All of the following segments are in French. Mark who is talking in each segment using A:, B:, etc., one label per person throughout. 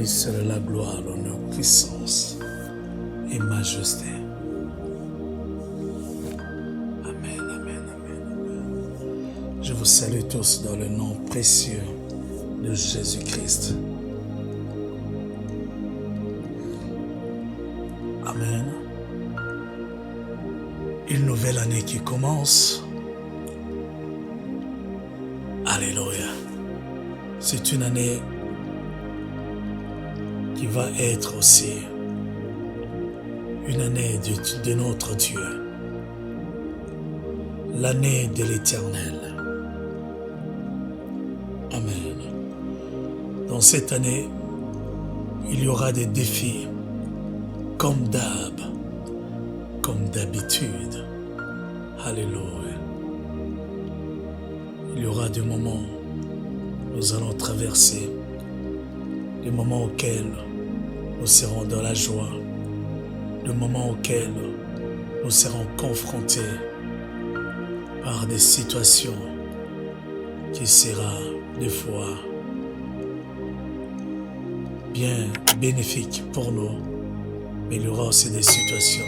A: seul la gloire, l'honneur, puissance et majesté. Amen, amen, amen, amen. Je vous salue tous dans le nom précieux de Jésus-Christ. Amen. Une nouvelle année qui commence. Alléluia. C'est une année qui va être aussi une année de notre Dieu. L'année de l'Éternel. Amen. Dans cette année, il y aura des défis comme d'hab, comme d'habitude. Alléluia. Il y aura des moments où nous allons traverser, des moments auxquels nous serons dans la joie, des moments auxquels nous serons confrontés par des situations qui seront des fois bien bénéfiques pour nous, mais il y aura aussi des situations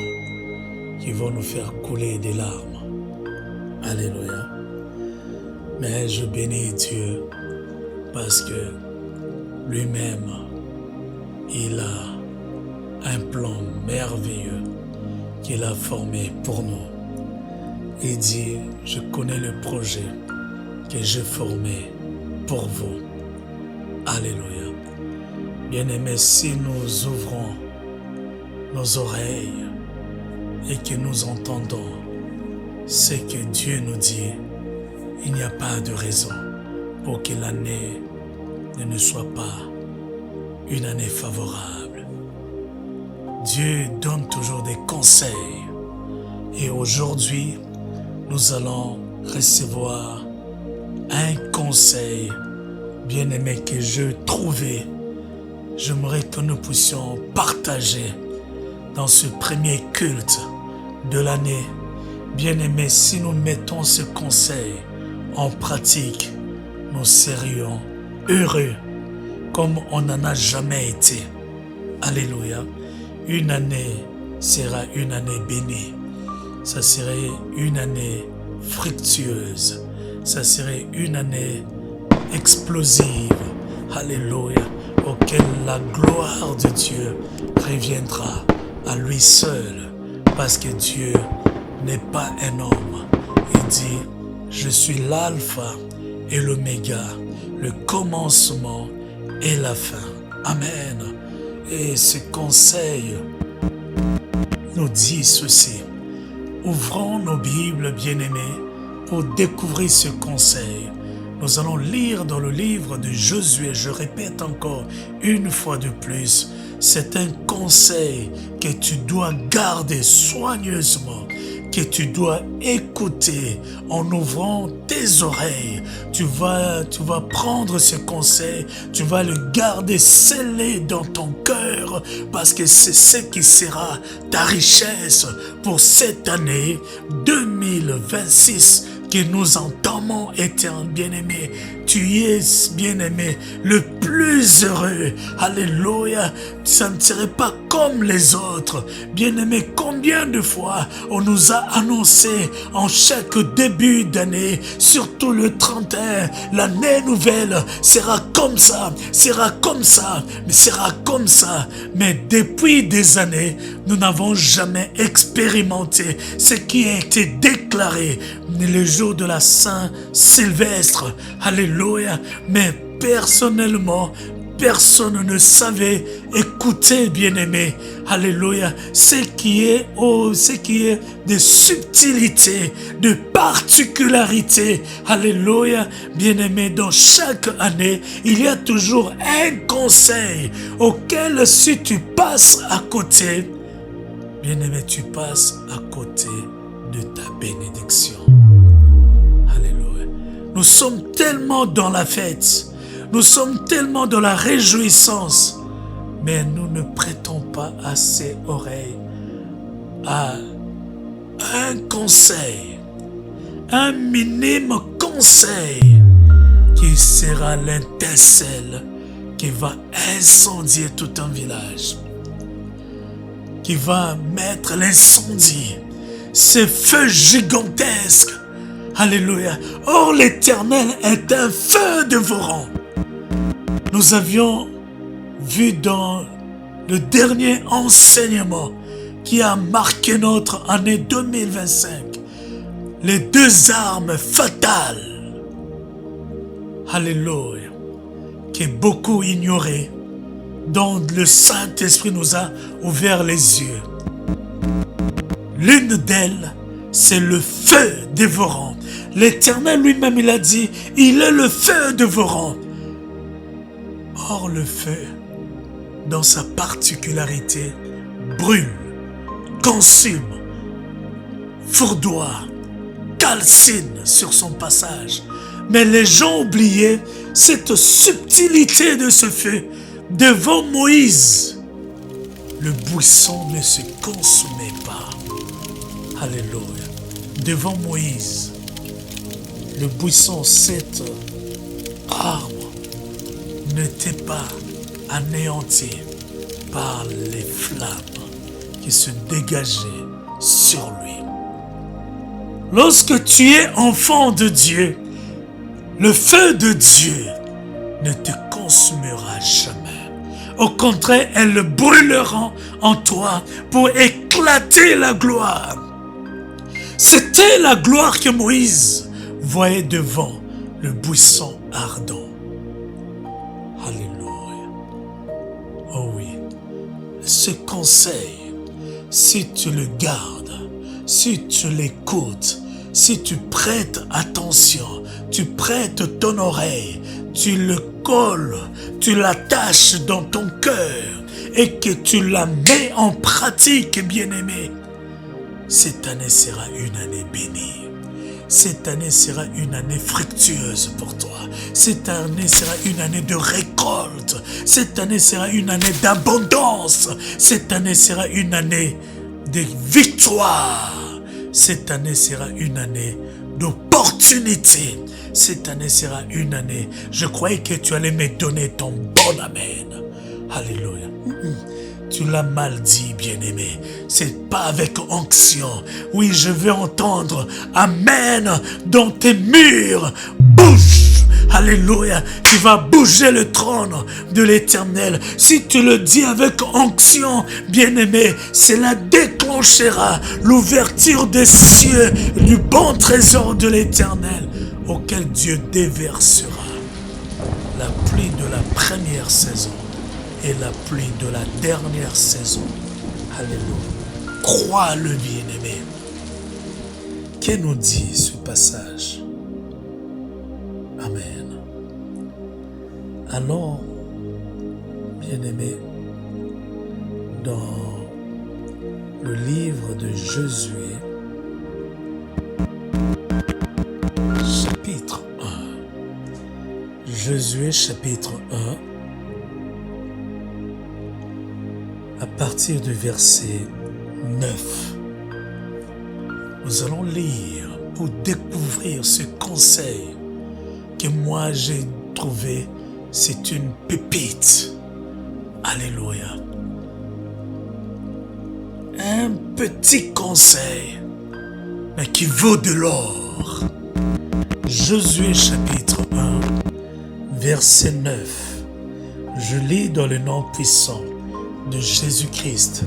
A: qui vont nous faire couler des larmes. Alléluia. Mais je bénis Dieu parce que lui-même, il a un plan merveilleux qu'il a formé pour nous. Il dit, je connais le projet que j'ai formé pour vous. Alléluia. Bien-aimés, si nous ouvrons nos oreilles et que nous entendons ce que Dieu nous dit, il n'y a pas de raison pour que l'année ne soit pas une année favorable. Dieu donne toujours des conseils. Et aujourd'hui, nous allons recevoir un conseil, bien-aimé, que je trouvais. J'aimerais que nous puissions partager dans ce premier culte de l'année. Bien-aimé, si nous mettons ce conseil en pratique, nous serions heureux comme on n'en a jamais été. Alléluia. Une année sera une année bénie. Ça serait une année fructueuse. Ça serait une année explosive. Alléluia. Auquel la gloire de Dieu reviendra à lui seul. Parce que Dieu n'est pas un homme. Il dit, je suis l'alpha et l'oméga, le commencement et la fin. Amen. Et ce conseil nous dit ceci. Ouvrons nos Bibles, bien-aimés, pour découvrir ce conseil. Nous allons lire dans le livre de Josué, je répète encore une fois de plus, c'est un conseil que tu dois garder soigneusement, que tu dois écouter en ouvrant tes oreilles. Tu vas prendre ce conseil, tu vas le garder scellé dans ton cœur parce que c'est ce qui sera ta richesse pour cette année 2026 que nous entamons, éternel bien-aimé. Tu es, bien-aimé, le plus heureux. Alléluia. Ça ne serait pas comme les autres. Bien-aimé, combien de fois on nous a annoncé en chaque début d'année, surtout le 31, l'année nouvelle sera comme ça, sera comme ça, mais sera comme ça. Mais depuis des années, nous n'avons jamais expérimenté ce qui a été déclaré le jour de la Saint-Sylvestre. Alléluia. Mais personnellement, personne ne savait écouter, bien-aimé. Alléluia. Ce qui est de subtilité, de particularité. Alléluia. Bien-aimé, dans chaque année, il y a toujours un conseil auquel si tu passes à côté, bien-aimé, tu passes à côté de ta bénédiction. Alléluia. Nous sommes tellement dans la fête. Nous sommes tellement dans la réjouissance, mais nous ne prêtons pas assez oreille à un conseil, un minime conseil qui sera l'intincelle qui va incendier tout un village, qui va mettre l'incendie, ce feu gigantesque. Alléluia. Or, l'Éternel est un feu dévorant. Nous avions vu dans le dernier enseignement qui a marqué notre année 2025, les deux armes fatales. Alléluia. Que beaucoup ignoraient, dont le Saint-Esprit nous a ouvert les yeux. L'une d'elles, c'est le feu dévorant. L'Éternel lui-même, il a dit, il est le feu dévorant. Or, le feu, dans sa particularité, brûle, consume, fourdoie, calcine sur son passage. Mais les gens oubliaient cette subtilité de ce feu. Devant Moïse, le buisson ne se consumait pas. Alléluia. Devant Moïse, le buisson, cet arbre, n'était pas anéanti par les flammes qui se dégageaient sur lui. Lorsque tu es enfant de Dieu, le feu de Dieu ne te consumera jamais. Au contraire, elle le brûlera en toi pour éclater la gloire. C'était la gloire que Moïse voyait devant le buisson ardent. Alléluia. Oh oui. Ce conseil, si tu le gardes, si tu l'écoutes, si tu prêtes attention, tu prêtes ton oreille, tu le colles, tu l'attaches dans ton cœur et que tu la mets en pratique, bien-aimé, cette année sera une année bénie. Cette année sera une année fructueuse pour toi. Cette année sera une année de récolte. Cette année sera une année d'abondance. Cette année sera une année de victoire. Cette année sera une année d'opportunité. Cette année sera une année. Je croyais que tu allais me donner ton bon amen. Alléluia. Tu l'as mal dit, bien-aimé. C'est pas avec onction. Oui, je vais entendre amen dans tes murs. Bouge. Alléluia. Tu vas bouger le trône de l'Éternel. Si tu le dis avec onction, bien-aimé, cela déclenchera l'ouverture des cieux, du bon trésor de l'Éternel, auquel Dieu déversera la pluie de la première saison et la pluie de la dernière saison. Alléluia. Crois-le, bien-aimé. Que nous dit ce passage? Amen. Alors, bien-aimé, dans le livre de Josué, chapitre 1. Josué, chapitre 1, à partir du verset 9. Nous allons lire pour découvrir ce conseil que moi j'ai trouvé. C'est une pépite. Alléluia. Un petit conseil, mais qui vaut de l'or. Josué chapitre 1, verset 9. Je lis dans le nom puissant de Jésus-Christ.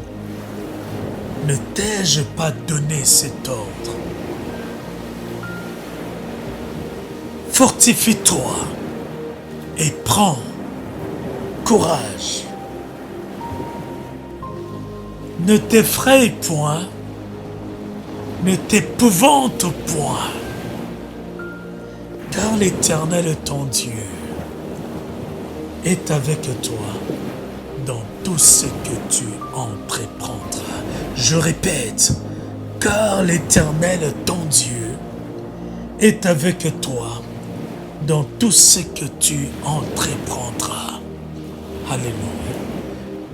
A: Ne t'ai-je pas donné cet ordre? Fortifie-toi et prends courage. Ne t'effraie point, ne t'épouvante point, car l'Éternel ton Dieu est avec toi dans tout ce que tu entreprendras. Je répète, car l'Éternel ton Dieu est avec toi dans tout ce que tu entreprendras. Alléluia.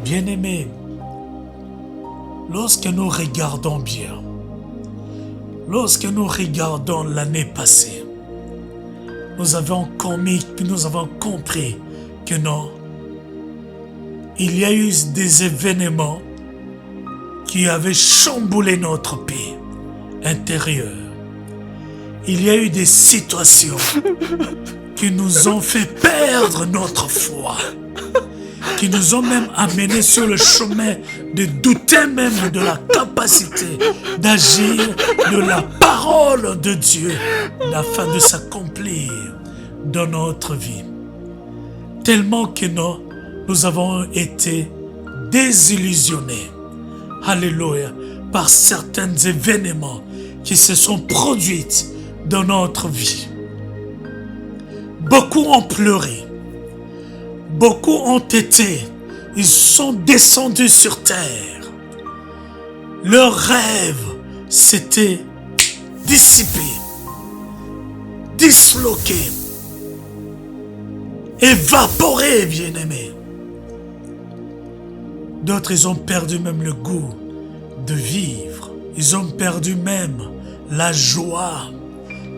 A: Bien-aimés, lorsque nous regardons bien, lorsque nous regardons l'année passée, nous avons compris que non, il y a eu des événements qui avaient chamboulé notre pays intérieur. Il y a eu des situations qui nous ont fait perdre notre foi, qui nous ont même amenés sur le chemin de douter même de la capacité d'agir de la parole de Dieu afin de s'accomplir dans notre vie. Tellement que nous avons été désillusionnés, alléluia, par certains événements qui se sont produits dans notre vie. Beaucoup ont pleuré. Beaucoup ils sont descendus sur terre. Leurs rêves s'étaient dissipés, disloqués, évaporés, bien-aimés. D'autres, ils ont perdu même le goût de vivre. Ils ont perdu même la joie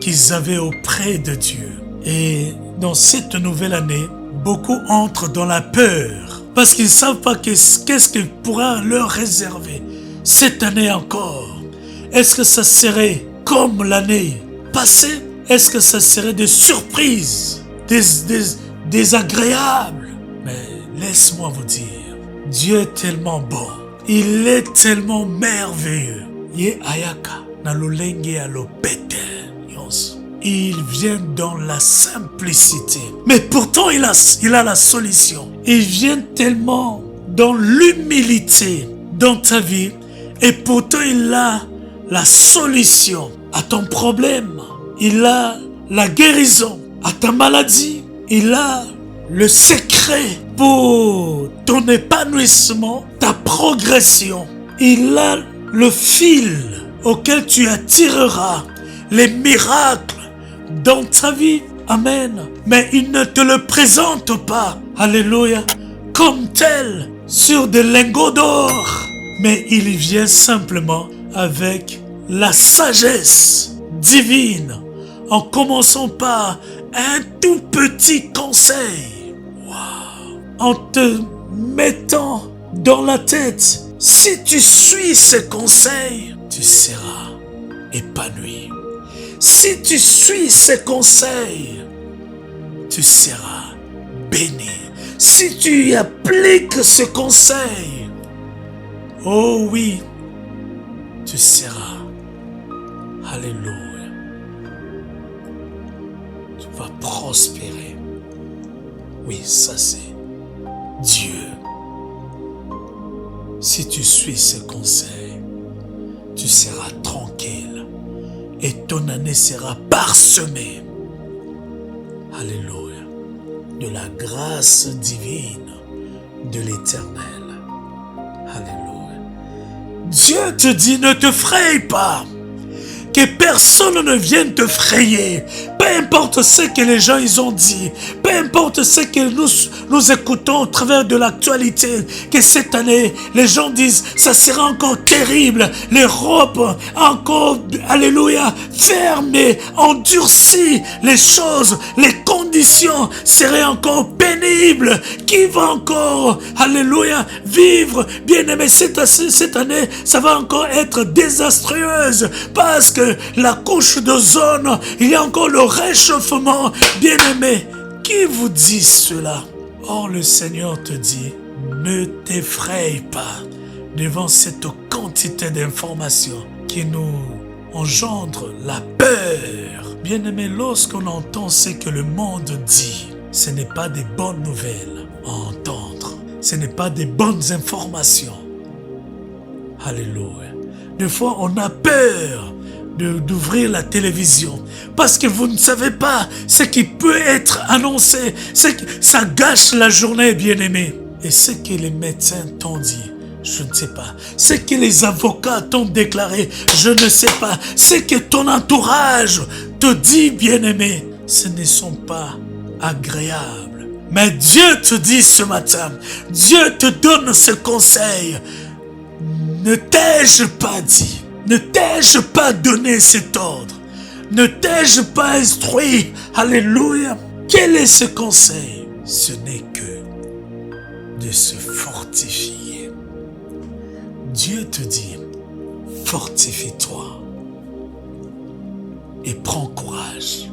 A: qu'ils avaient auprès de Dieu. Et dans cette nouvelle année, beaucoup entrent dans la peur parce qu'ils ne savent pas qu'est-ce qu'il pourra leur réserver cette année encore. Est-ce que ça serait comme l'année passée? Est-ce que ça serait des surprises, désagréables? Mais laisse-moi vous dire, Dieu est tellement bon. Il est tellement merveilleux. Ye ayaka na lolenge ya lopete yonso. Il vient dans la simplicité. Mais pourtant, il a la solution. Il vient tellement dans l'humilité dans ta vie. Et pourtant, il a la solution à ton problème. Il a la guérison à ta maladie. Il a le secret pour ton épanouissement, ta progression. Il a le fil auquel tu attireras les miracles dans ta vie. Amen. Mais il ne te le présente pas, alléluia, comme tel sur des lingots d'or. Mais il vient simplement avec la sagesse divine, en commençant par un tout petit conseil. Wow. En te mettant dans la tête, si tu suis ce conseil, tu seras épanoui. Si tu suis ces conseils, tu seras béni. Si tu y appliques ce conseil, oh oui, tu seras. Alléluia. Tu vas prospérer. Oui, ça c'est Dieu. Si tu suis ce conseil, tu seras tranquille. Et ton année sera parsemée, alléluia, de la grâce divine de l'Éternel. Alléluia. Dieu te dit, ne te fraye pas. Que personne ne vienne te frayer. Peu importe ce que les gens ils ont dit. Peu importe ce que nous écoutons au travers de l'actualité. Que cette année, les gens disent, ça sera encore terrible. L'Europe, encore, alléluia, fermée, endurcie. Les choses, les conditions seraient encore pénibles. Qui va encore, alléluia, vivre? Bien-aimé, cette année, ça va encore être désastreuse. Parce que la couche d'ozone, il y a encore le réchauffement. Bien-aimé, qui vous dit cela? Or, le Seigneur te dit, ne t'effraie pas devant cette quantité d'informations qui nous engendre la peur. Bien-aimé, lorsqu'on entend ce que le monde dit, ce n'est pas des bonnes nouvelles à entendre. Ce n'est pas des bonnes informations. Alléluia. Des fois, on a peur d'ouvrir la télévision parce que vous ne savez pas ce qui peut être annoncé. Ça gâche la journée, bien-aimé. Et ce que les médecins t'ont dit, je ne sais pas. Ce que les avocats t'ont déclaré, je ne sais pas. Ce que ton entourage te dit, bien-aimé, ce ne sont pas agréables. Mais Dieu te dit ce matin, Dieu te donne ce conseil. Ne t'ai-je pas dit? Ne t'ai-je pas donné cet ordre? Ne t'ai-je pas instruit? Alléluia. Quel est ce conseil? Ce n'est que de se fortifier. Dieu te dit, fortifie-toi et prends courage.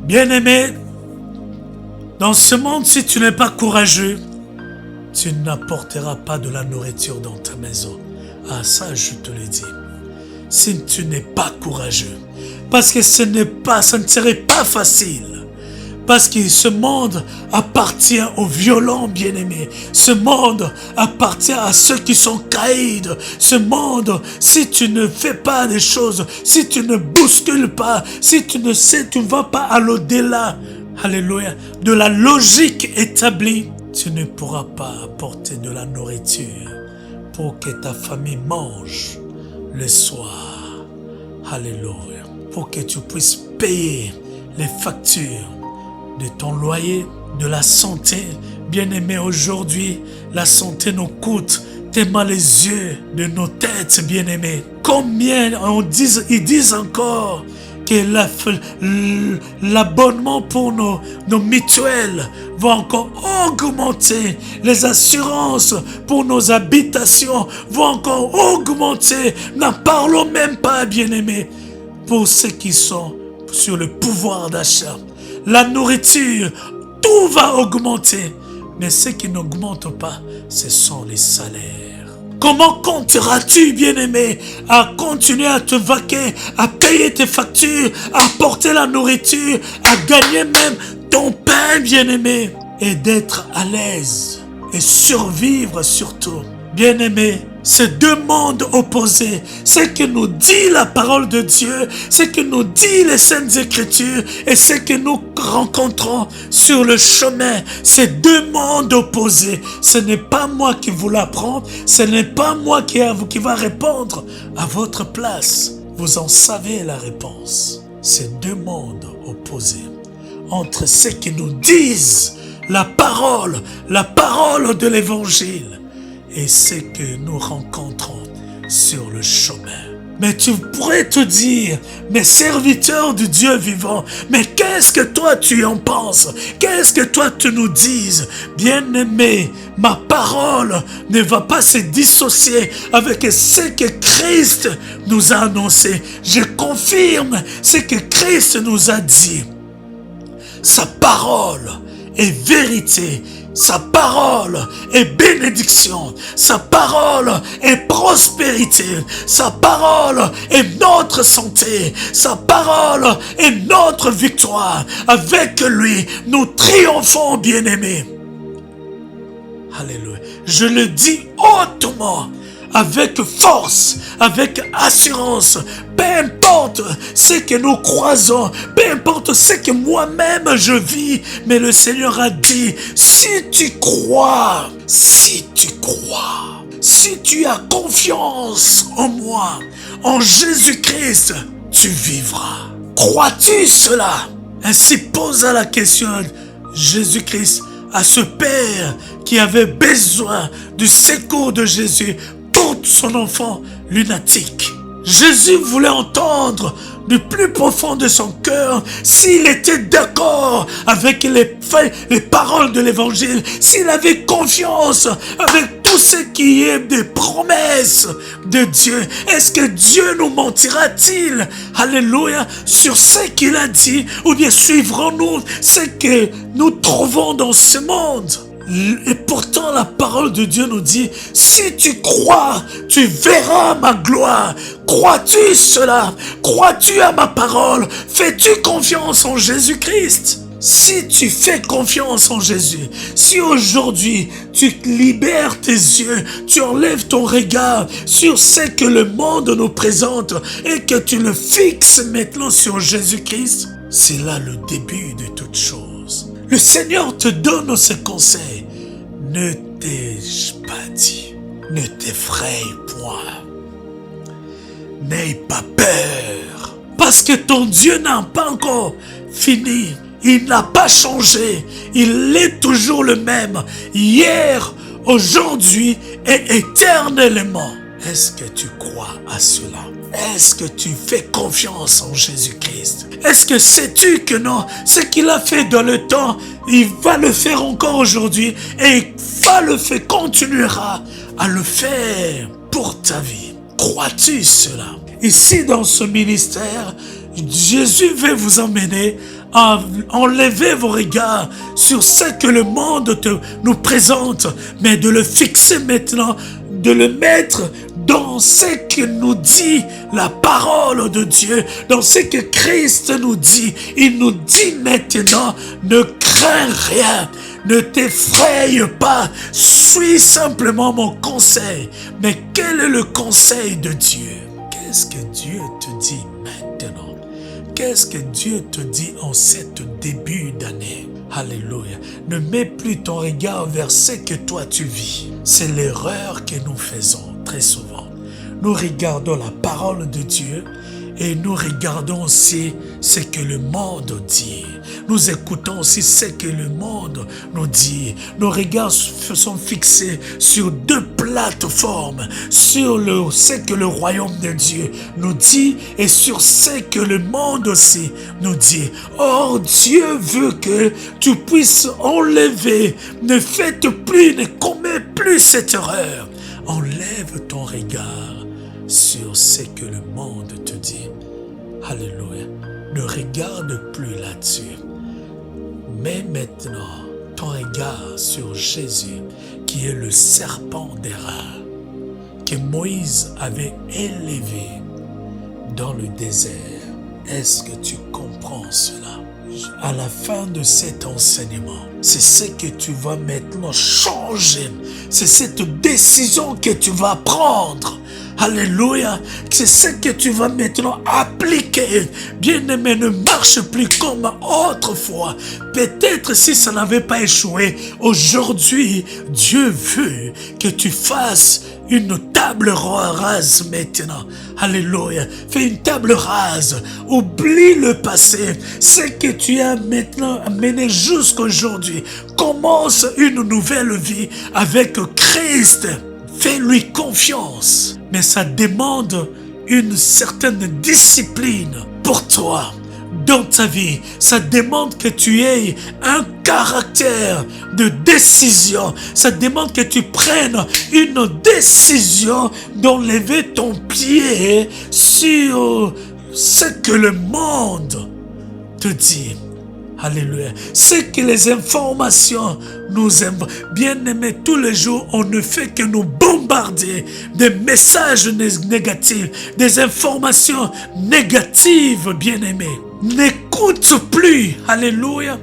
A: Bien-aimé, dans ce monde, si tu n'es pas courageux, tu n'apporteras pas de la nourriture dans ta maison. Ah, ça, je te le dis. Si tu n'es pas courageux, parce que ça ne serait pas facile. Parce que ce monde appartient aux violents, bien-aimés. Ce monde appartient à ceux qui sont caïds. Ce monde, si tu ne fais pas des choses, si tu ne bouscules pas, si tu ne sais, tu ne vas pas à l'au-delà, alléluia, de la logique établie, tu ne pourras pas apporter de la nourriture pour que ta famille mange le soir. Alléluia. Pour que tu puisses payer les factures de ton loyer, de la santé. Bien-aimé, aujourd'hui, la santé nous coûte tellement les yeux de nos têtes, bien-aimés. Combien ils disent encore que l'abonnement pour nos mutuelles va encore augmenter. Les assurances pour nos habitations vont encore augmenter. N'en parlons même pas, bien-aimés, pour ceux qui sont sur le pouvoir d'achat. La nourriture, tout va augmenter. Mais ce qui n'augmente pas, ce sont les salaires. Comment compteras-tu, bien-aimé, à continuer à te vaquer, à payer tes factures, à porter la nourriture, à gagner même ton pain, bien-aimé, et d'être à l'aise et survivre surtout? Bien-aimé, ces deux mondes opposés, ce que nous dit la parole de Dieu, ce que nous dit les Saintes Écritures et ce que nous rencontrons sur le chemin, ces deux mondes opposés, ce n'est pas moi qui vous l'apprends, ce n'est pas moi qui va répondre à votre place. Vous en savez la réponse. Ces deux mondes opposés entre ce que nous disent la parole de l'Évangile, et ce que nous rencontrons sur le chemin. Mais tu pourrais te dire, mes serviteurs du Dieu vivant, mais qu'est-ce que toi tu en penses? Qu'est-ce que toi tu nous dises? Bien-aimé, ma parole ne va pas se dissocier avec ce que Christ nous a annoncé. Je confirme ce que Christ nous a dit. Sa parole est vérité. Sa parole est bénédiction. Sa parole est prospérité. Sa parole est notre santé. Sa parole est notre victoire. Avec lui, nous triomphons, bien-aimés. Alléluia. Je le dis hautement, avec force, avec assurance. Peu importe ce que nous croisons, peu importe ce que moi-même je vis, mais le Seigneur a dit, si tu crois, si tu as confiance en moi, en Jésus-Christ, tu vivras. Crois-tu cela? Ainsi posa la question Jésus-Christ à ce père qui avait besoin du secours de Jésus pour son enfant lunatique. Jésus voulait entendre du plus profond de son cœur s'il était d'accord avec les paroles de l'évangile, s'il avait confiance avec tout ce qui est des promesses de Dieu. Est-ce que Dieu nous mentira-t-il, alléluia, sur ce qu'il a dit, ou bien suivrons-nous ce que nous trouvons dans ce monde? Et pourtant la parole de Dieu nous dit, si tu crois, tu verras ma gloire. Crois-tu cela? Crois-tu à ma parole? Fais-tu confiance en Jésus-Christ? Si tu fais confiance en Jésus, si aujourd'hui tu libères tes yeux, tu enlèves ton regard sur ce que le monde nous présente et que tu le fixes maintenant sur Jésus-Christ, c'est là le début de toute chose. Le Seigneur te donne ce conseil. Ne t'ai-je pas dit, ne t'effraie point. N'aie pas peur. Parce que ton Dieu n'a pas encore fini. Il n'a pas changé. Il est toujours le même. Hier, aujourd'hui et éternellement. Est-ce que tu crois à cela? Est-ce que tu fais confiance en Jésus-Christ? Est-ce que sais-tu que non, ce qu'il a fait dans le temps, il va le faire encore aujourd'hui et continuera à le faire pour ta vie. Crois-tu cela? Ici dans ce ministère, Jésus veut vous emmener à enlever vos regards sur ce que le monde nous présente, mais de le fixer maintenant, de le mettre dans ce que nous dit la parole de Dieu, dans ce que Christ nous dit. Il nous dit maintenant, ne crains rien, ne t'effraie pas, suis simplement mon conseil. Mais quel est le conseil de Dieu? Qu'est-ce que Dieu te dit maintenant? Qu'est-ce que Dieu te dit en cet début d'année? Alléluia. Ne mets plus ton regard vers ce que toi tu vis. C'est l'erreur que nous faisons très souvent. Nous regardons la parole de Dieu et nous regardons aussi ce que le monde dit. Nous écoutons aussi ce que le monde nous dit. Nos regards sont fixés sur deux plateformes, sur ce que le royaume de Dieu nous dit et sur ce que le monde aussi nous dit. Or, Dieu veut que tu puisses enlever, ne faites plus, ne commets plus cette erreur. Enlève ton regard sur ce que le monde te dit. Alléluia. Ne regarde plus là-dessus. Mets maintenant ton regard sur Jésus, qui est le serpent d'airain, que Moïse avait élevé dans le désert. Est-ce que tu comprends cela? À la fin de cet enseignement, c'est ce que tu vas maintenant changer. C'est cette décision que tu vas prendre. Alléluia. C'est ce que tu vas maintenant appliquer. Bien-aimé, ne marche plus comme autrefois. Peut-être si ça n'avait pas échoué, aujourd'hui, Dieu veut que tu fasses une table rase maintenant. Alléluia. Fais une table rase. Oublie le passé. Ce que tu as maintenant mené jusqu'aujourd'hui. Commence une nouvelle vie avec Christ. Fais-lui confiance. Mais ça demande une certaine discipline pour toi. Dans ta vie, ça demande que tu aies un caractère de décision. Ça demande que tu prennes une décision d'enlever ton pied sur ce que le monde te dit. Alléluia. C'est que les informations nous aiment. Bien-aimés, tous les jours, on ne fait que nous bombarder des messages négatifs, des informations négatives, bien-aimés. N'écoute plus. Alléluia.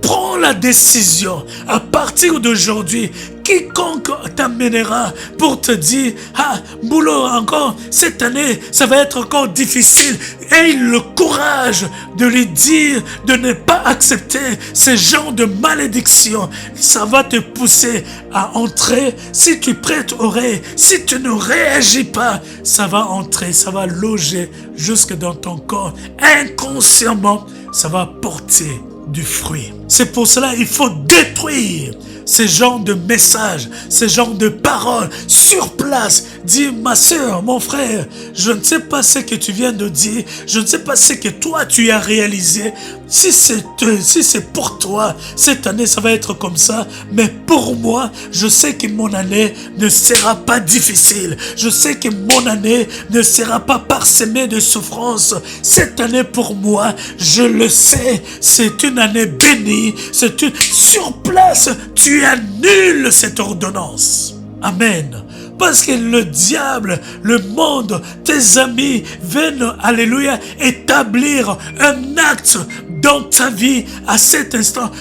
A: Prends la décision à partir d'aujourd'hui. Quiconque t'amènera pour te dire, ah, boulot encore, cette année, ça va être encore difficile. Aie le courage de lui dire de ne pas accepter ce genre de malédiction. Ça va te pousser à entrer. Si tu prêtes oreille, si tu ne réagis pas, ça va entrer, ça va loger jusque dans ton corps. Inconsciemment, ça va porter du fruit. C'est pour cela qu'il faut détruire ce genre de messages, ce genre de paroles sur place. Dis, ma soeur, mon frère, je ne sais pas ce que tu viens de dire, je ne sais pas ce que toi tu as réalisé. Si c'est pour toi, cette année ça va être comme ça, mais pour moi, je sais que mon année ne sera pas difficile. Je sais que mon année ne sera pas parsemée de souffrances. Cette année pour moi, je le sais, c'est une année bénie. Sur place, tu annules cette ordonnance. Amen. Parce que le diable, le monde, tes amis viennent, alléluia, établir un acte dans ta vie à cet instant.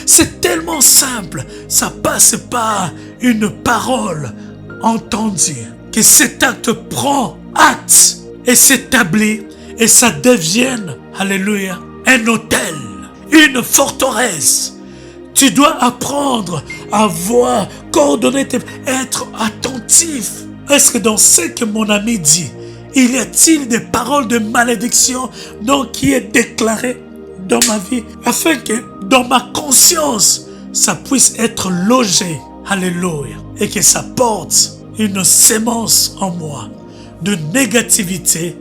A: C'est tellement simple. Ça passe par une parole entendue. Que cet acte prend acte et s'établit et ça devienne, alléluia, un hôtel, une forteresse. Tu dois apprendre à voir, coordonner, être attentif. Est-ce que dans ce que mon ami dit, il y a-t-il des paroles de malédiction qui est déclarée dans ma vie, afin que dans ma conscience, ça puisse être logé, alléluia, et que ça porte une sémence en moi. de négativité,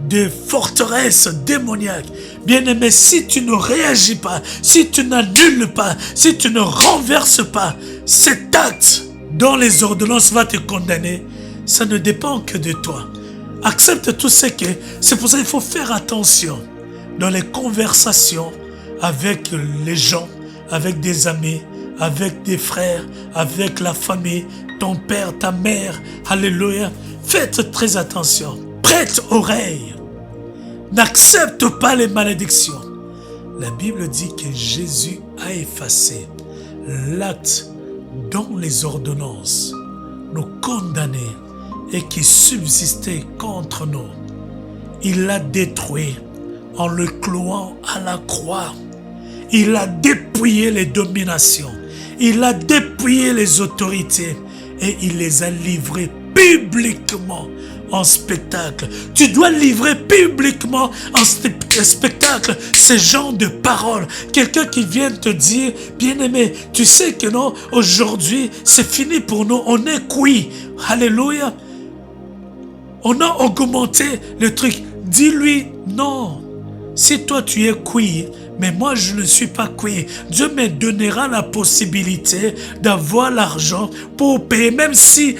A: de forteresse démoniaque. Bien-aimé, si tu ne réagis pas, si tu n'annules pas, si tu ne renverses pas cet acte dont les ordonnances vont te condamner, ça ne dépend que de toi. Accepte tout ce que... C'est pour ça qu'il faut faire attention dans les conversations avec les gens, avec des amis, avec des frères, avec la famille, ton père, ta mère. Alléluia. Faites très attention. Prête oreille. N'accepte pas les malédictions. La Bible dit que Jésus a effacé l'acte dont les ordonnances nous condamnaient et qui subsistait contre nous. Il l'a détruit en le clouant à la croix. Il a dépouillé les dominations. Il a dépouillé les autorités et il les a livrées publiquement en spectacle. Tu dois livrer publiquement en spectacle ce genre de paroles. Quelqu'un qui vient te dire, bien-aimé, tu sais que non, aujourd'hui, c'est fini pour nous. On est cuit. Alléluia. On a augmenté le truc. Dis-lui, non. Si toi, tu es cuit, mais moi, je ne suis pas cuit. Dieu me donnera la possibilité d'avoir l'argent pour payer, même si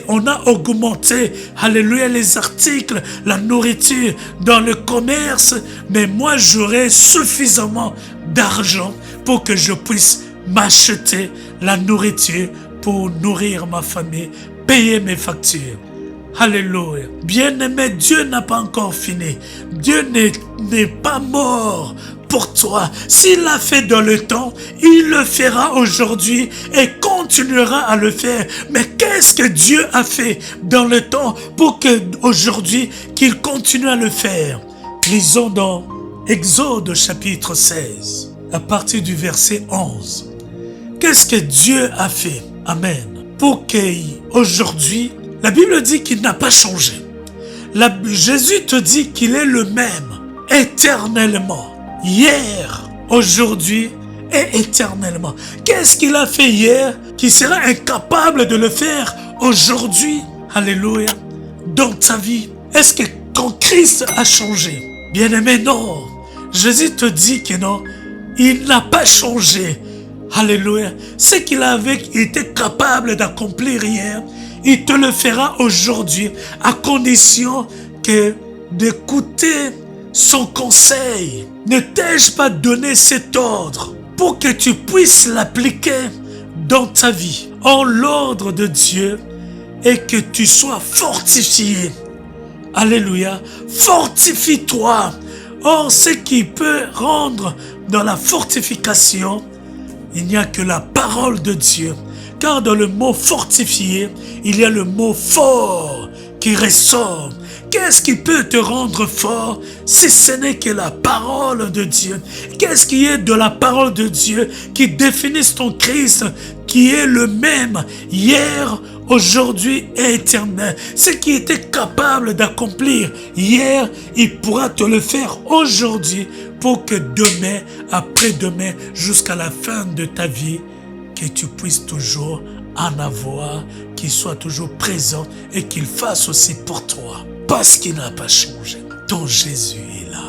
A: on a augmenté, alléluia, les articles, la nourriture dans le commerce, mais moi, j'aurai suffisamment d'argent pour que je puisse m'acheter la nourriture pour nourrir ma famille, payer mes factures. Alléluia. Bien-aimé, Dieu n'a pas encore fini. Dieu n'est pas mort pour toi. S'il l'a fait dans le temps, il le fera aujourd'hui et continuera à le faire. Mais qu'est-ce que Dieu a fait dans le temps pour qu'aujourd'hui, qu'il continue à le faire? Lisons dans Exode chapitre 16, à partir du verset 11. Qu'est-ce que Dieu a fait? Amen. Pour qu'aujourd'hui, la Bible dit qu'il n'a pas changé. Jésus te dit qu'il est le même éternellement. Hier, aujourd'hui et éternellement. Qu'est-ce qu'il a fait hier qui sera incapable de le faire aujourd'hui? Alléluia. Dans ta vie, est-ce que ton Christ a changé? Bien-aimé, non. Jésus te dit que non. Il n'a pas changé. Alléluia. Ce qu'il avait été capable d'accomplir hier, il te le fera aujourd'hui, à condition que d'écouter son conseil. Ne t'ai-je pas donné cet ordre pour que tu puisses l'appliquer dans ta vie, en l'ordre de Dieu, et que tu sois fortifié. Alléluia. Fortifie-toi. Or, ce qui peut rendre dans la fortification, il n'y a que la parole de Dieu. Car dans le mot fortifié, il y a le mot fort qui ressort. Qu'est-ce qui peut te rendre fort si ce n'est que la parole de Dieu? Qu'est-ce qui est de la parole de Dieu qui définit ton Christ qui est le même hier, aujourd'hui et éternel? Ce qui était capable d'accomplir hier, il pourra te le faire aujourd'hui pour que demain, après-demain, jusqu'à la fin de ta vie, que tu puisses toujours en avoir, qu'il soit toujours présent et qu'il fasse aussi pour toi. Parce qu'il n'a pas changé. Ton Jésus est là.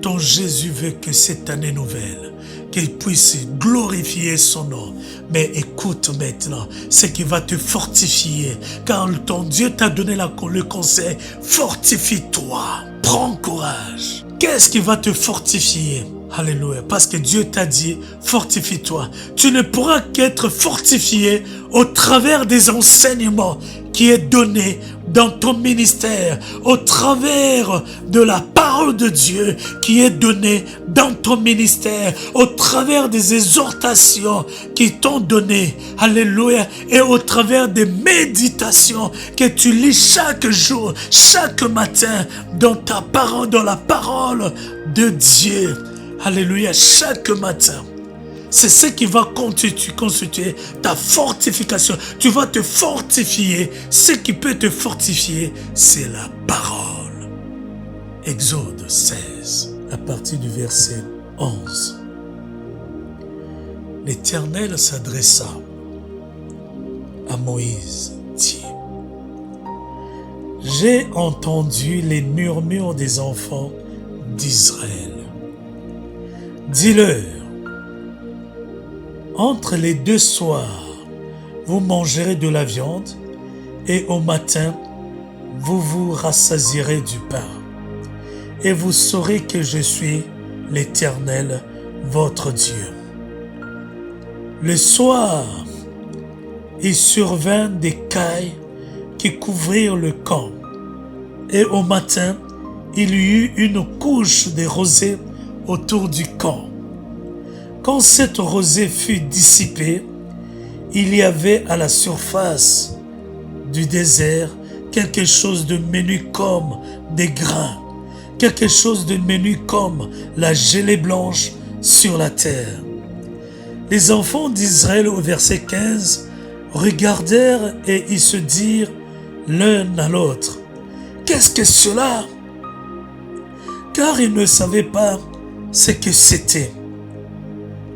A: Ton Jésus veut que cette année nouvelle, qu'il puisse glorifier son nom. Mais écoute maintenant, ce qui va te fortifier. Car ton Dieu t'a donné le conseil, fortifie-toi. Prends courage. Qu'est-ce qui va te fortifier? Alléluia. Parce que Dieu t'a dit, fortifie-toi. Tu ne pourras qu'être fortifié au travers des enseignements qui est donné dans ton ministère, au travers de la parole de Dieu qui est donnée dans ton ministère, au travers des exhortations qui t'ont donné, alléluia, et au travers des méditations que tu lis chaque jour, chaque matin, dans ta parole, dans la parole de Dieu. Alléluia, chaque matin. C'est ce qui va constituer ta fortification. Tu vas te fortifier. Ce qui peut te fortifier, c'est la parole. Exode 16, à partir du verset 11. L'Éternel s'adressa à Moïse, dit: j'ai entendu les murmures des enfants d'Israël. Dis-leur, entre les deux soirs, vous mangerez de la viande, et au matin, vous vous rassasierez du pain. Et vous saurez que je suis l'Éternel, votre Dieu. Le soir, il survint des cailles qui couvrirent le camp. Et au matin, il y eut une couche de rosée autour du camp. Quand cette rosée fut dissipée, il y avait à la surface du désert quelque chose de menu comme des grains, quelque chose de menu comme la gelée blanche sur la terre. Les enfants d'Israël au verset 15 regardèrent et ils se dirent l'un à l'autre, « Qu'est-ce que cela ?» Car ils ne savaient pas ce que c'était.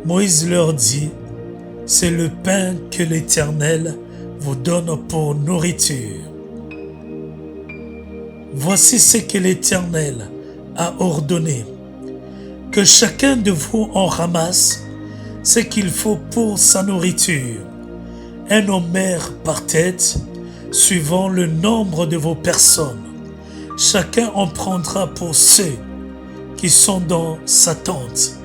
A: Moïse leur dit, « C'est le pain que l'Éternel vous donne pour nourriture. Voici ce que l'Éternel a ordonné, que chacun de vous en ramasse ce qu'il faut pour sa nourriture, un homère par tête, suivant le nombre de vos personnes. Chacun en prendra pour ceux qui sont dans sa tente. »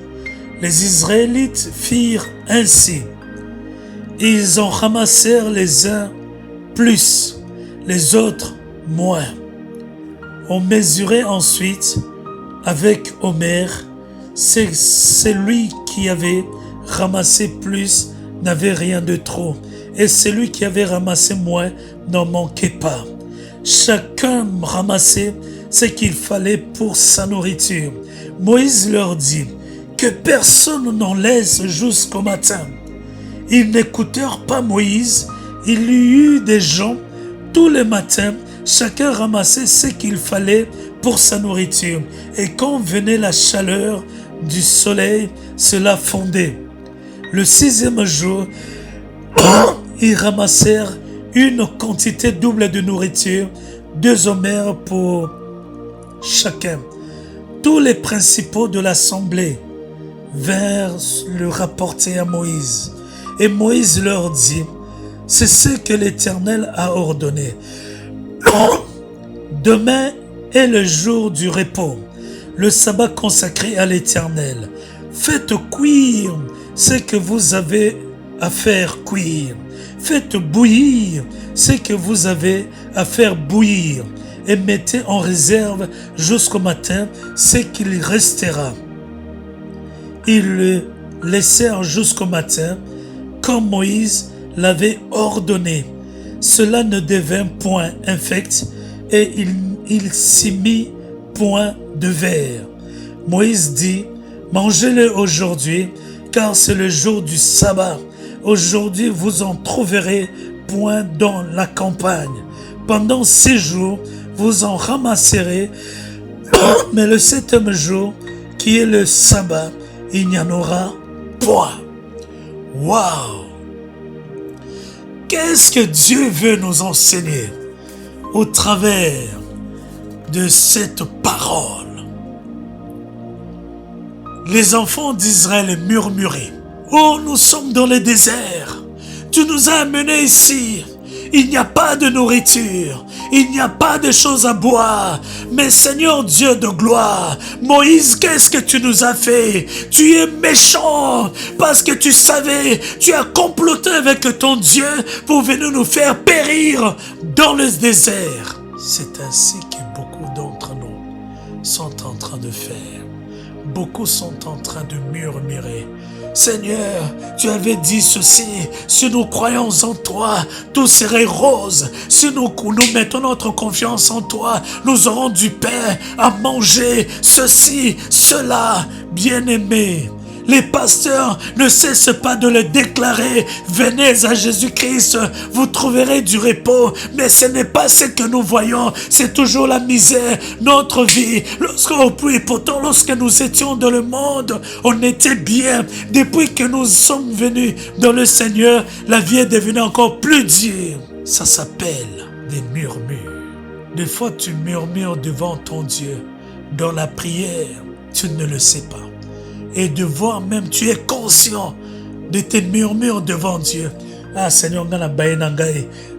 A: Les Israélites firent ainsi. Ils en ramassèrent les uns plus, les autres moins. On mesurait ensuite avec homère. Celui qui avait ramassé plus n'avait rien de trop, et celui qui avait ramassé moins n'en manquait pas. Chacun ramassait ce qu'il fallait pour sa nourriture. Moïse leur dit, « Que personne n'en laisse jusqu'au matin. » Ils n'écoutèrent pas Moïse. Il y eut des gens, tous les matins, chacun ramassait ce qu'il fallait pour sa nourriture. Et quand venait la chaleur du soleil, cela fondait. Le 6e jour, ils ramassèrent une quantité double de nourriture, 2 homères pour chacun. Tous les principaux de l'assemblée vinrent le rapporter à Moïse. Et Moïse leur dit, « C'est ce que l'Éternel a ordonné. Demain est le jour du repos, le sabbat consacré à l'Éternel. Faites cuire ce que vous avez à faire cuire. Faites bouillir ce que vous avez à faire bouillir. Et mettez en réserve jusqu'au matin ce qu'il restera. » Ils le laissèrent jusqu'au matin, comme Moïse l'avait ordonné. Cela ne devint point infect, et il s'y mit point de verre. Moïse dit, « Mangez-le aujourd'hui, car c'est le jour du sabbat. Aujourd'hui vous en trouverez point dans la campagne. Pendant 6 jours, vous en ramasserez, mais le 7e jour, qui est le sabbat, il n'y en aura point. » Waouh! Qu'est-ce que Dieu veut nous enseigner au travers de cette parole? Les enfants d'Israël murmuraient, « Oh, nous sommes dans le désert. Tu nous as amenés ici. Il n'y a pas de nourriture. Il n'y a pas de choses à boire. Mais Seigneur Dieu de gloire, Moïse, qu'est-ce que tu nous as fait? Tu es méchant parce que tu savais, tu as comploté avec ton Dieu pour venir nous faire périr dans le désert. » C'est ainsi que beaucoup d'entre nous sont en train de faire. Beaucoup sont en train de murmurer. Seigneur, tu avais dit ceci, si nous croyons en toi, tout serait rose. Si nous mettons notre confiance en toi, nous aurons du pain à manger, ceci, cela, bien-aimé. Les pasteurs ne cessent pas de le déclarer. Venez à Jésus-Christ, vous trouverez du repos. Mais ce n'est pas ce que nous voyons. C'est toujours la misère, notre vie. Pourtant, lorsque nous étions dans le monde, on était bien. Depuis que nous sommes venus dans le Seigneur, la vie est devenue encore plus dure. Ça s'appelle des murmures. Des fois, tu murmures devant ton Dieu. Dans la prière, tu ne le sais pas. Et de voir même, tu es conscient de tes murmures devant Dieu. Ah Seigneur,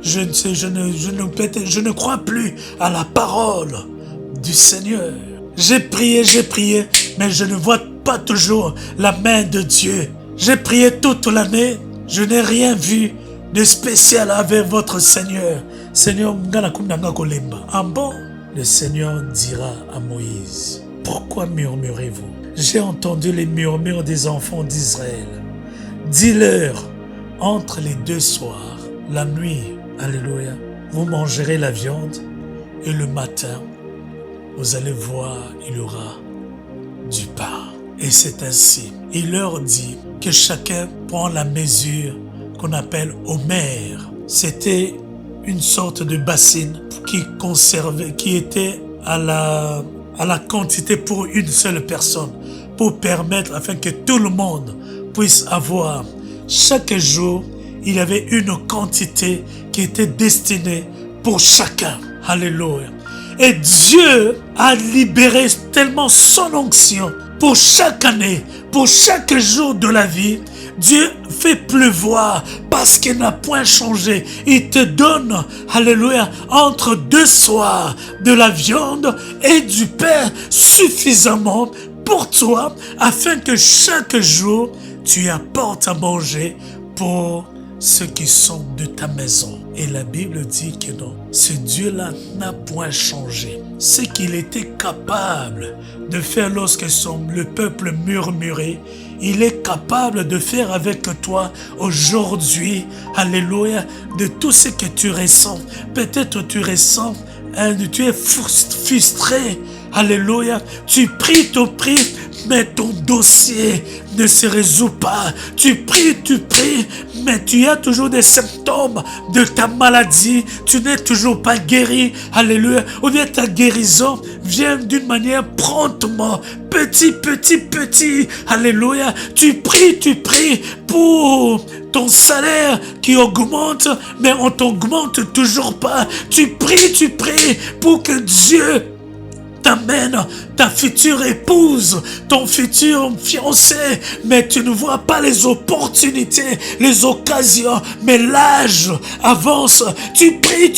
A: je ne crois plus à la parole du Seigneur. J'ai prié, mais je ne vois pas toujours la main de Dieu. J'ai prié toute l'année, je n'ai rien vu de spécial avec votre Seigneur. Seigneur, en bon, le Seigneur dira à Moïse, pourquoi murmurez-vous? J'ai entendu les murmures des enfants d'Israël. Dis-leur, entre les deux soirs, la nuit, alléluia, vous mangerez la viande et le matin, vous allez voir, il y aura du pain. Et c'est ainsi. Il leur dit que chacun prend la mesure qu'on appelle homère. C'était une sorte de bassine qui était à la quantité pour une seule personne, pour permettre afin que tout le monde puisse avoir. Chaque jour, il y avait une quantité qui était destinée pour chacun. Alléluia. Et Dieu a libéré tellement son onction pour chaque année, pour chaque jour de la vie. Dieu fait pleuvoir parce qu'il n'a point changé. Il te donne, alléluia, entre deux soirs de la viande et du pain suffisamment pour toi afin que chaque jour tu apportes à manger pour ceux qui sont de ta maison. Et la Bible dit que non, ce Dieu-là n'a point changé. Ce qu'il était capable de faire lorsque le peuple murmurait, il est capable de faire avec toi aujourd'hui, alléluia, de tout ce que tu ressens. Peut-être tu ressens, tu es frustré, alléluia, tu pries, mais ton dossier ne se résout pas. Tu pries, mais tu as toujours des symptômes de ta maladie. Tu n'es toujours pas guéri. Alléluia. Ou bien ta guérison vient d'une manière promptement. Petit. Alléluia. Tu pries pour ton salaire qui augmente, mais on t'augmente toujours pas. Tu pries pour que Dieu t'amène ta future épouse, ton futur fiancé, mais tu ne vois pas les opportunités, les occasions, mais l'âge avance. Tu pries,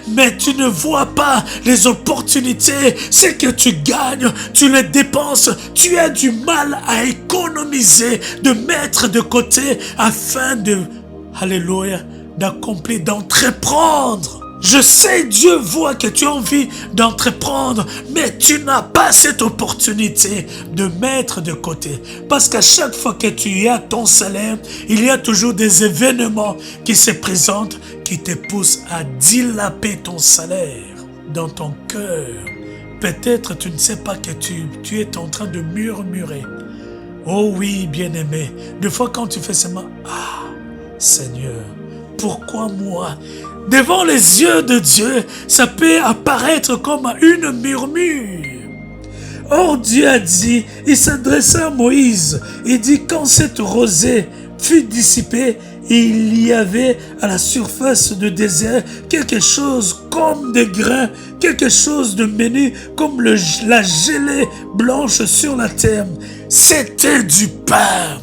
A: mais tu ne vois pas les opportunités. Ce que tu gagnes, tu les dépenses. Tu as du mal à économiser, de mettre de côté afin de, alléluia, d'accomplir, d'entreprendre. Je sais, Dieu voit que tu as envie d'entreprendre, mais tu n'as pas cette opportunité de mettre de côté. Parce qu'à chaque fois que tu as ton salaire, il y a toujours des événements qui se présentent, qui te poussent à dilaper ton salaire dans ton cœur. Peut-être tu ne sais pas que tu es en train de murmurer. Oh oui, bien-aimé, des fois quand tu fais seulement, ah, Seigneur, pourquoi moi? Devant les yeux de Dieu, ça peut apparaître comme une murmure. Or Dieu a dit, il s'adressa à Moïse, il dit, quand cette rosée fut dissipée, il y avait à la surface du désert quelque chose comme des grains, quelque chose de menu comme la gelée blanche sur la terre. C'était du pain.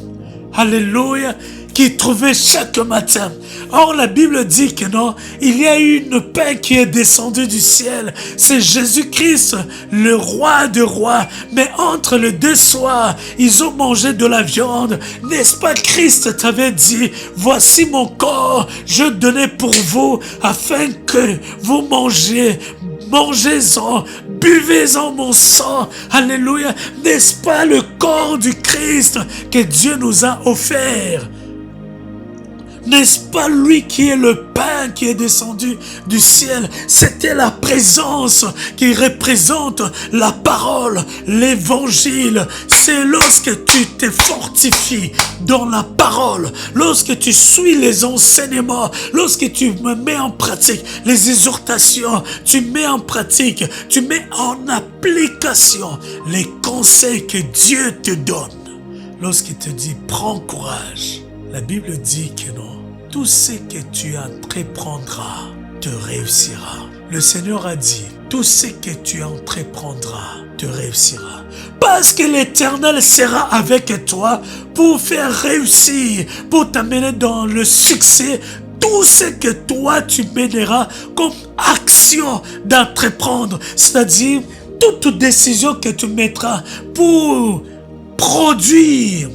A: Alléluia. Qui trouvait chaque matin. Or, la Bible dit que non, il y a une pain qui est descendue du ciel. C'est Jésus-Christ, le roi de rois. Mais entre les deux soirs, ils ont mangé de la viande. N'est-ce pas, Christ t'avait dit, voici mon corps, je donnais pour vous, afin que vous mangez-en, buvez-en mon sang. Alléluia. N'est-ce pas le corps du Christ que Dieu nous a offert? N'est-ce pas lui qui est le pain qui est descendu du ciel? C'était la présence qui représente la parole, l'évangile. C'est lorsque tu te fortifies dans la parole, lorsque tu suis les enseignements, lorsque tu mets en pratique les exhortations, tu mets en pratique, tu mets en application les conseils que Dieu te donne. Lorsqu'il te dit prends courage, la Bible dit que non, tout ce que tu entreprendras te réussira. Le Seigneur a dit, tout ce que tu entreprendras te réussira. Parce que l'Éternel sera avec toi pour faire réussir, pour t'amener dans le succès, tout ce que toi tu mèneras comme action d'entreprendre. C'est-à-dire, toute décision que tu mettras pour produire,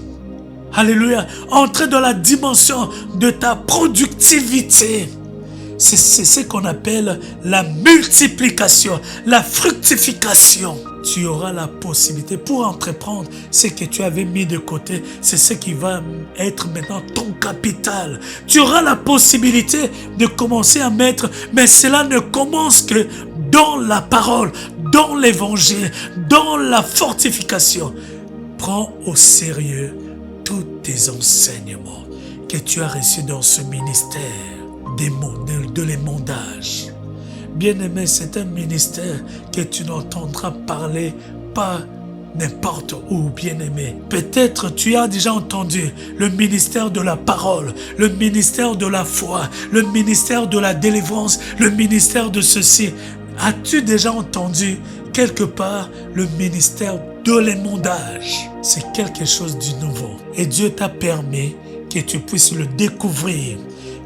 A: alléluia, entrer dans la dimension de ta productivité. C'est ce qu'on appelle la multiplication, la fructification. Tu auras la possibilité pour entreprendre ce que tu avais mis de côté. C'est ce qui va être maintenant ton capital. Tu auras la possibilité de commencer à mettre, mais cela ne commence que dans la parole, dans l'évangile, dans la fortification. Prends au sérieux tous tes enseignements que tu as reçus dans ce ministère de l'émondage. Bien-aimé, c'est un ministère que tu n'entendras parler pas n'importe où, bien-aimé. Peut-être tu as déjà entendu le ministère de la parole, le ministère de la foi, le ministère de la délivrance, le ministère de ceci. As-tu déjà entendu quelque part le ministère de l'émondage? C'est quelque chose de nouveau. Et Dieu t'a permis que tu puisses le découvrir.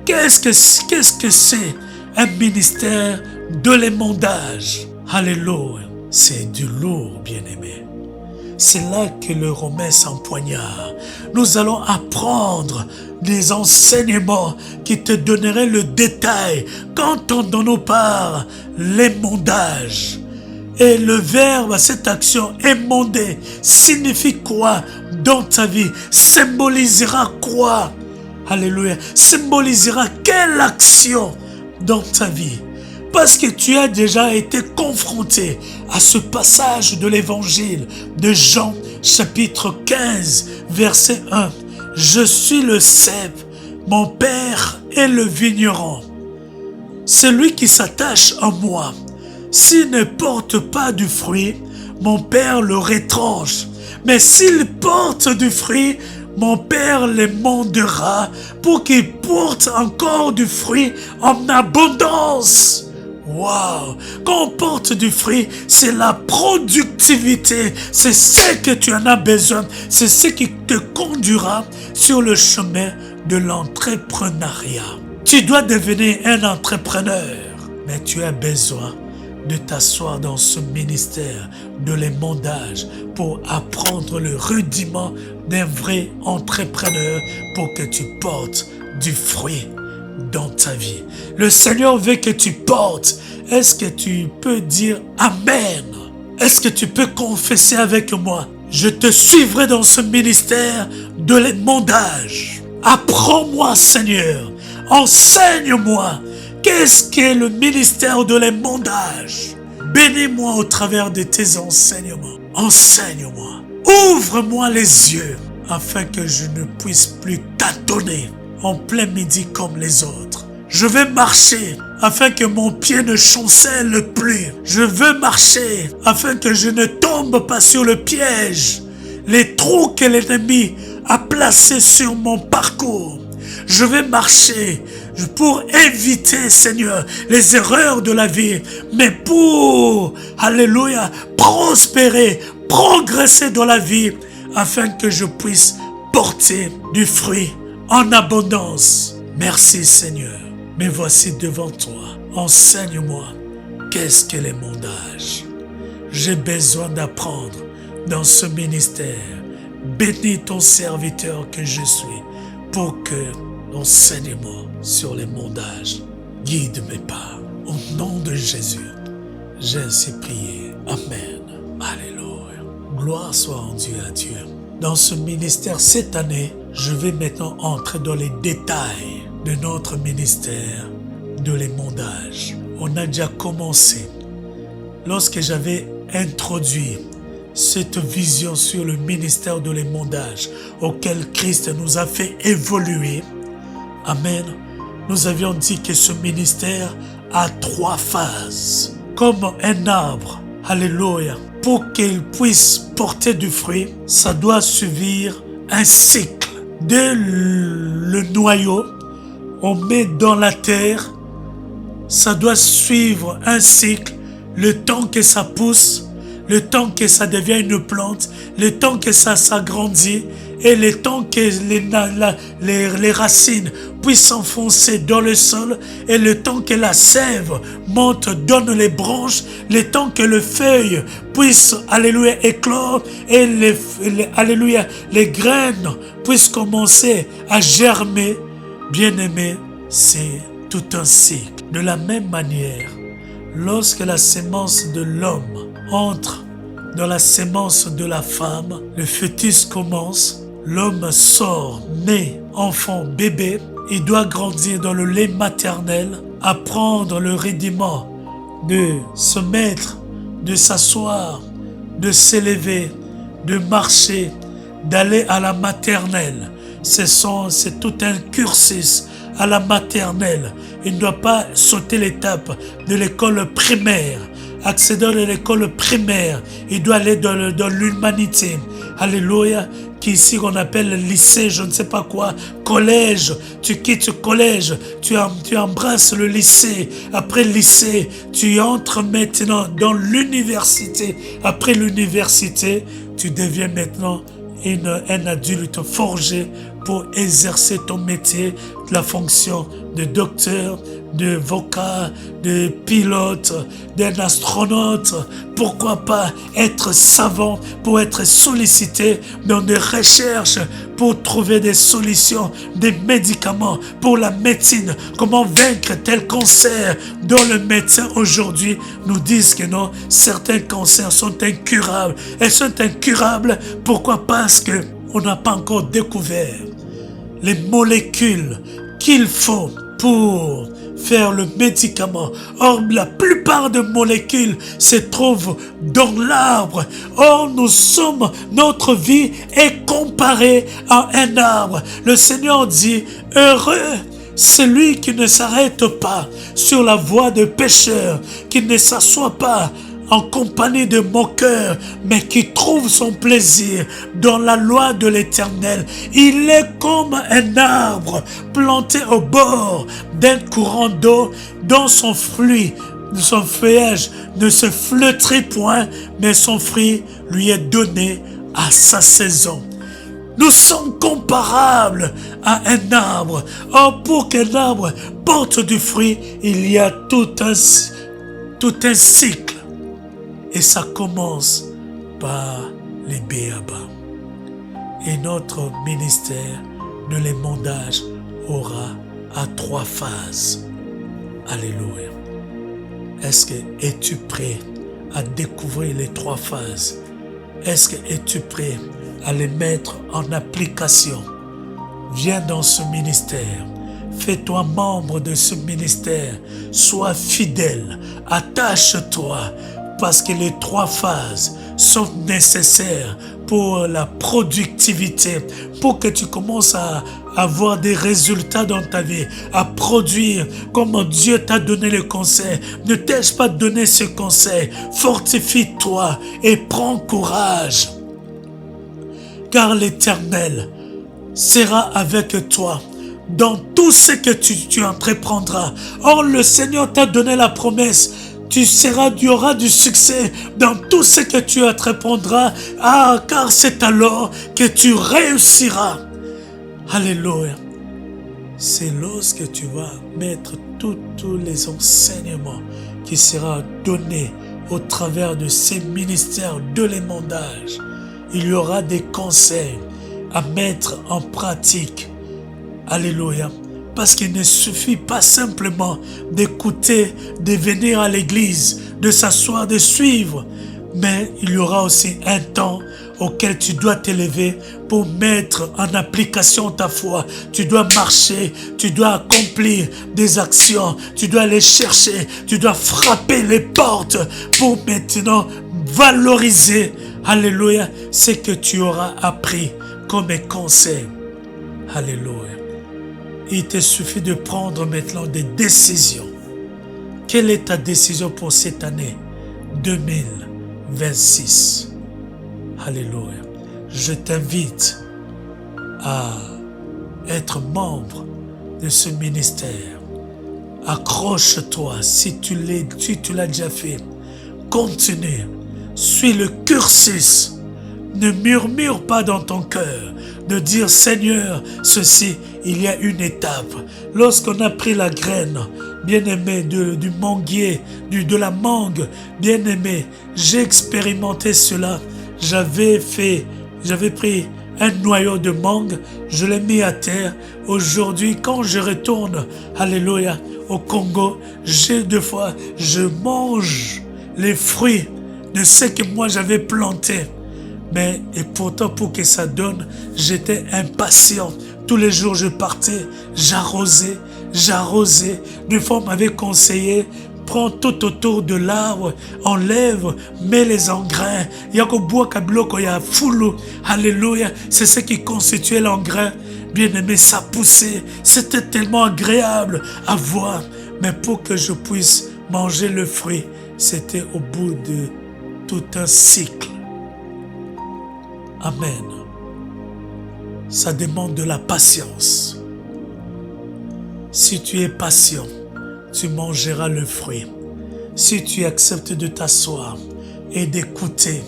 A: Qu'est-ce que c'est un ministère de l'émondage? Alléluia. C'est du lourd, bien-aimé. C'est là que le Romain s'empoignard. Nous allons apprendre des enseignements qui te donneraient le détail quand on nous parle l'émondage. Et le verbe, cette action émonder, signifie quoi dans ta vie? Symbolisera quoi? Alléluia. Symbolisera quelle action dans ta vie? Parce que tu as déjà été confronté à ce passage de l'évangile de Jean, chapitre 15, verset 1. Je suis le cep, mon père est le vigneron. Celui qui s'attache à moi, s'il ne porte pas du fruit, mon père le retranche. Mais s'il porte du fruit, mon père les mandera pour qu'ils portent encore du fruit en abondance. Waouh! Quand on porte du fruit, c'est la productivité. C'est ce que tu en as besoin. C'est ce qui te conduira sur le chemin de l'entrepreneuriat. Tu dois devenir un entrepreneur, mais tu as besoin de t'asseoir dans ce ministère de l'émondage pour apprendre le rudiment d'un vrai entrepreneur pour que tu portes du fruit dans ta vie. Le Seigneur veut que tu portes. Est-ce que tu peux dire Amen? Est-ce que tu peux confesser avec moi? Je te suivrai dans ce ministère de l'émondage. Apprends-moi, Seigneur. Enseigne-moi. Qu'est-ce qu'est le ministère de l'émondage? Bénis-moi au travers de tes enseignements. Enseigne-moi. Ouvre-moi les yeux afin que je ne puisse plus tâtonner en plein midi comme les autres. Je vais marcher afin que mon pied ne chancelle plus. Je veux marcher afin que je ne tombe pas sur le piège, les trous que l'ennemi a placés sur mon parcours. Je vais marcher pour éviter, Seigneur, les erreurs de la vie, mais pour, alléluia, prospérer, progresser dans la vie, afin que je puisse porter du fruit en abondance. Merci, Seigneur. Mais voici devant toi. Enseigne-moi. Qu'est-ce que l'émondage? J'ai besoin d'apprendre dans ce ministère. Bénis ton serviteur que je suis pour que l'enseignement sur l'émondage guide mes pas. Au nom de Jésus, j'ai ainsi prié. Amen. Alléluia. Gloire soit rendue à Dieu. Dans ce ministère, cette année, je vais maintenant entrer dans les détails de notre ministère de l'émondage. On a déjà commencé. Lorsque j'avais introduit cette vision sur le ministère de l'émondage auquel Christ nous a fait évoluer, Amen, nous avions dit que ce ministère a 3 phases. Comme un arbre, alléluia, pour qu'il puisse porter du fruit, ça doit suivre un cycle. Dès le noyau, on met dans la terre ça doit suivre un cycle, le temps que ça pousse, le temps que ça devient une plante, le temps que ça s'agrandit et le temps que les racines puissent s'enfoncer dans le sol et le temps que la sève monte, donne les branches, le temps que les feuilles puissent, alléluia, éclore et alléluia, les graines puissent commencer à germer. Bien-aimé, c'est tout un cycle. De la même manière, lorsque la sémence de l'homme entre dans la sémence de la femme, le fœtus commence, l'homme sort, naît, enfant, bébé, il doit grandir dans le lait maternel, apprendre le rudiment de se mettre, de s'asseoir, de s'élever, de marcher, d'aller à la maternelle. C'est tout un cursus à la maternelle. Il ne doit pas sauter l'étape de l'école primaire. Accédant à l'école primaire, il doit aller dans l'humanité. Alléluia. Qu'ici on appelle lycée, je ne sais pas quoi, collège. Tu quittes le collège, tu embrasses le lycée. Après le lycée, tu entres maintenant dans l'université. Après l'université, tu deviens maintenant un adulte forgé pour exercer ton métier, la fonction de docteur, de avocat, de pilote, d'un astronaute. Pourquoi pas être savant pour être sollicité dans des recherches pour trouver des solutions, des médicaments pour la médecine. Comment vaincre tel cancer dont le médecin aujourd'hui nous disent que non, certains cancers sont incurables. Elles sont incurables, pourquoi? Parce qu'on n'a pas encore découvert les molécules qu'il faut pour faire le médicament. Or, la plupart des molécules se trouvent dans l'arbre. Or, notre vie est comparée à un arbre. Le Seigneur dit, heureux celui qui ne s'arrête pas sur la voie de pécheurs, qui ne s'assoit pas en compagnie de moqueurs, mais qui trouve son plaisir dans la loi de l'Éternel. Il est comme un arbre planté au bord d'un courant d'eau dont son feuillage ne se flétrit point, mais son fruit lui est donné à sa saison. Nous sommes comparables à un arbre. Or, pour qu'un arbre porte du fruit, il y a tout un cycle. Et ça commence par les béabas. Et notre ministère de l'émondage aura à 3 phases. Alléluia. Es-tu prêt à découvrir les 3 phases? Es-tu prêt à les mettre en application? Viens dans ce ministère. Fais-toi membre de ce ministère. Sois fidèle. Attache-toi. Parce que les 3 phases sont nécessaires pour la productivité, pour que tu commences à avoir des résultats dans ta vie, à produire comme Dieu t'a donné le conseil. Ne t'ai-je pas donné ce conseil? Fortifie-toi et prends courage, car l'Éternel sera avec toi dans tout ce que tu entreprendras. Or, le Seigneur t'a donné la promesse. Tu auras du succès dans tout ce que tu entreprendras. Ah, car c'est alors que tu réussiras. Alléluia. C'est lorsque tu vas mettre tous les enseignements qui seront donnés au travers de ces ministères de l'émondage. Il y aura des conseils à mettre en pratique. Alléluia. Parce qu'il ne suffit pas simplement d'écouter, de venir à l'église, de s'asseoir, de suivre. Mais il y aura aussi un temps auquel tu dois t'élever pour mettre en application ta foi. Tu dois marcher, tu dois accomplir des actions, tu dois aller chercher, tu dois frapper les portes pour maintenant valoriser, alléluia, ce que tu auras appris comme conseil. Alléluia. Il te suffit de prendre maintenant des décisions. Quelle est ta décision pour cette année 2026? Alléluia. Je t'invite à être membre de ce ministère Accroche-toi si tu l'as déjà fait. Continue. Suis le cursus. Ne murmure pas dans ton cœur de dire Seigneur, ceci, il y a une étape. Lorsqu'on a pris la graine, bien-aimé, du manguier, de la mangue, bien-aimé, j'ai expérimenté cela. J'avais pris un noyau de mangue, je l'ai mis à terre. Aujourd'hui, quand je retourne, alléluia, au Congo, je mange les fruits de ce que moi j'avais planté. Mais, et pourtant, pour que ça donne, j'étais impatient. Tous les jours, je partais, j'arrosais. Des fois, on m'avait conseillé, prends tout autour de l'arbre, enlève, mets les engrais. Alléluia, c'est ce qui constituait l'engrais. Bien-aimé, ça poussait. C'était tellement agréable à voir. Mais pour que je puisse manger le fruit, c'était au bout de tout un cycle. Amen. Ça demande de la patience. Si tu es patient, tu mangeras le fruit. Si tu acceptes de t'asseoir et d'écouter,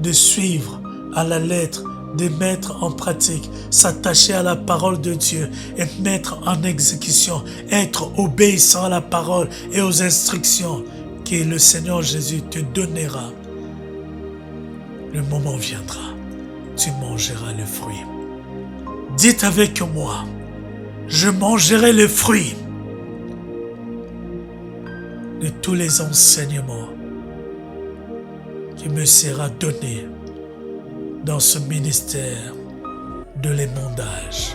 A: de suivre à la lettre, de mettre en pratique, s'attacher à la parole de Dieu et mettre en exécution, être obéissant à la parole et aux instructions que le Seigneur Jésus te donnera, le moment viendra. Tu mangeras le fruit. Dites avec moi, je mangerai le fruit de tous les enseignements qui me sera donné dans ce ministère de l'émondage.